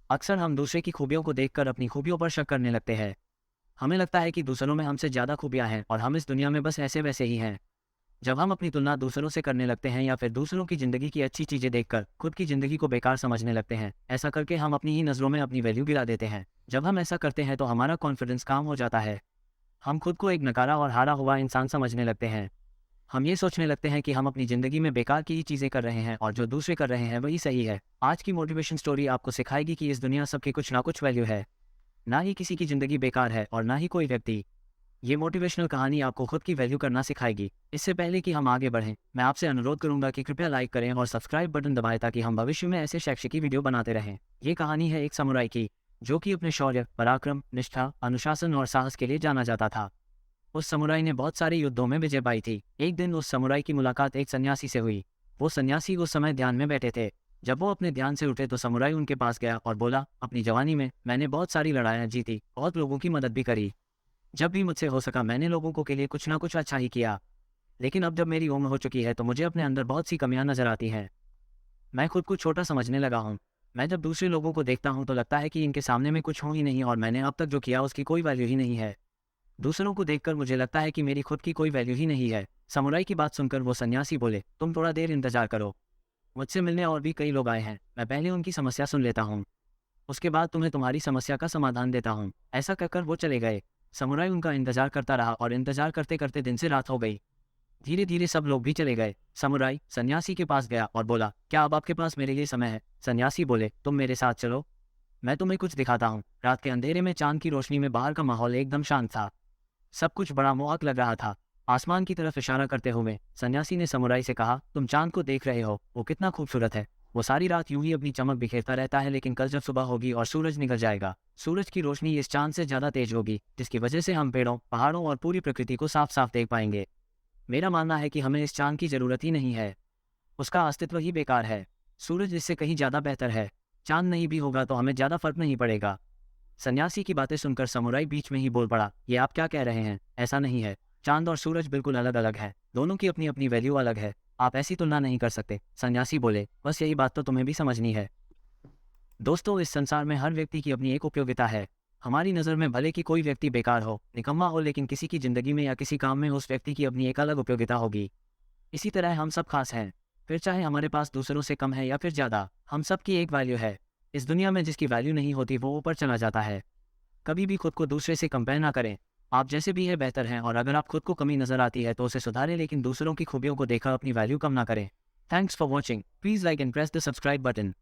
अक्सर हम दूसरे की खूबियों को देखकर अपनी खूबियों पर शक करने लगते हैं। हमें लगता है कि दूसरों में हमसे ज़्यादा खूबियाँ हैं और हम इस दुनिया में बस ऐसे वैसे ही हैं। जब हम अपनी तुलना दूसरों से करने लगते हैं या फिर दूसरों की ज़िंदगी की अच्छी चीज़ें देखकर खुद की ज़िंदगी को बेकार समझने लगते हैं, ऐसा करके हम अपनी ही नज़रों में अपनी वैल्यू गिरा देते हैं। जब हम ऐसा करते हैं तो हमारा कॉन्फिडेंस कम हो जाता है। हम खुद को एक नकारा और हारा हुआ इंसान समझने लगते हैं। हम ये सोचने लगते हैं कि हम अपनी ज़िंदगी में बेकार की ही चीज़ें कर रहे हैं और जो दूसरे कर रहे हैं वही सही है। आज की मोटिवेशन स्टोरी आपको सिखाएगी कि इस दुनिया सबकी कुछ ना कुछ वैल्यू है। ना ही किसी की ज़िंदगी बेकार है और ना ही कोई व्यक्ति। ये मोटिवेशनल कहानी आपको खुद की वैल्यू करना सिखाएगी। इससे पहले कि हम आगे बढ़ें, मैं आपसे अनुरोध करूंगा कि कृपया लाइक करें और सब्सक्राइब बटन दबाएं ताकि हम भविष्य में ऐसे शैक्षिक वीडियो बनाते रहें। ये कहानी है एक समुराई की, जो कि अपने शौर्य, पराक्रम, निष्ठा, अनुशासन और साहस के लिए जाना जाता था। उस समुराई ने बहुत सारे युद्धों में विजय पाई थी। एक दिन उस समुराई की मुलाकात एक सन्यासी से हुई। वो सन्यासी उस समय ध्यान में बैठे थे। जब वो अपने ध्यान से उठे तो समुराई उनके पास गया और बोला, अपनी जवानी में मैंने बहुत सारी लड़ाइयाँ जीती, बहुत लोगों की मदद भी करी। जब भी मुझसे हो सका मैंने लोगों को के लिए कुछ ना कुछ अच्छा ही किया। लेकिन अब जब मेरी उम्र हो चुकी है तो मुझे अपने अंदर बहुत सी कमियां नजर आती हैं। मैं खुद को छोटा समझने लगा हूँ। मैं जब दूसरे लोगों को देखता हूँ तो लगता है कि इनके सामने में कुछ हो ही नहीं और मैंने अब तक जो किया उसकी कोई वैल्यू ही नहीं है। दूसरों को देखकर मुझे लगता है कि मेरी खुद की कोई वैल्यू ही नहीं है। समुराई की बात सुनकर वो सन्यासी बोले, तुम थोड़ा देर इंतजार करो। मुझसे मिलने और भी कई लोग आए हैं, मैं पहले उनकी समस्या सुन लेता हूँ। उसके बाद तुम्हें तुम्हारी समस्या का समाधान देता हूँ। ऐसा कहकर वो चले गए। समुराई उनका इंतजार करता रहा और इंतजार करते करते दिन से रात हो गई। धीरे धीरे सब लोग भी चले गए। समुराई सन्यासी के पास गया और बोला, क्या अब आपके पास मेरे लिए समय है? सन्यासी बोले, तुम मेरे साथ चलो, मैं तुम्हें कुछ दिखाता हूँ। रात के अंधेरे में चांद की रोशनी में बाहर का माहौल एकदम शांत था। सब कुछ बड़ा मोहक लग रहा था। आसमान की तरफ इशारा करते हुए सन्यासी ने समुराई से कहा, तुम चांद को देख रहे हो, वो कितना खूबसूरत है। वो सारी रात यूं ही अपनी चमक बिखेरता रहता है, लेकिन कल जब सुबह होगी और सूरज निकल जाएगा, सूरज की रोशनी इस चांद से ज्यादा तेज होगी, जिसकी वजह से हम पेड़ों, पहाड़ों और पूरी प्रकृति को साफ साफ देख पाएंगे। मेरा मानना है कि हमें इस चांद की जरूरत ही नहीं है। उसका अस्तित्व ही बेकार है। सूरज इससे कहीं ज्यादा बेहतर है। चांद नहीं भी होगा तो हमें ज्यादा फर्क नहीं पड़ेगा। सन्यासी की बातें सुनकर समुराई बीच में ही बोल पड़ा, ये आप क्या कह रहे हैं? ऐसा नहीं है। चांद और सूरज बिल्कुल अलग अलग है। दोनों की अपनी अपनी वैल्यू अलग है। आप ऐसी तुलना नहीं कर सकते। सन्यासी बोले, बस यही बात तो तुम्हें भी समझनी है। दोस्तों, इस संसार में हर व्यक्ति की अपनी एक उपयोगिता है। हमारी नज़र में भले कि कोई व्यक्ति बेकार हो, निकम्मा हो, लेकिन किसी की जिंदगी में या किसी काम में उस व्यक्ति की अपनी एक अलग उपयोगिता होगी। इसी तरह हम सब खास हैं। फिर चाहे हमारे पास दूसरों से कम है या फिर ज़्यादा, हम सब की एक वैल्यू है। इस दुनिया में जिसकी वैल्यू नहीं होती वो ऊपर चला जाता है। कभी भी खुद को दूसरे से कंपेयर ना करें। आप जैसे भी है बेहतर हैं और अगर आप खुद को कमी नजर आती है तो उसे सुधारें, लेकिन दूसरों की खूबियों को देखकर अपनी वैल्यू कम ना करें। Thanks for watching. Please like and press the subscribe button.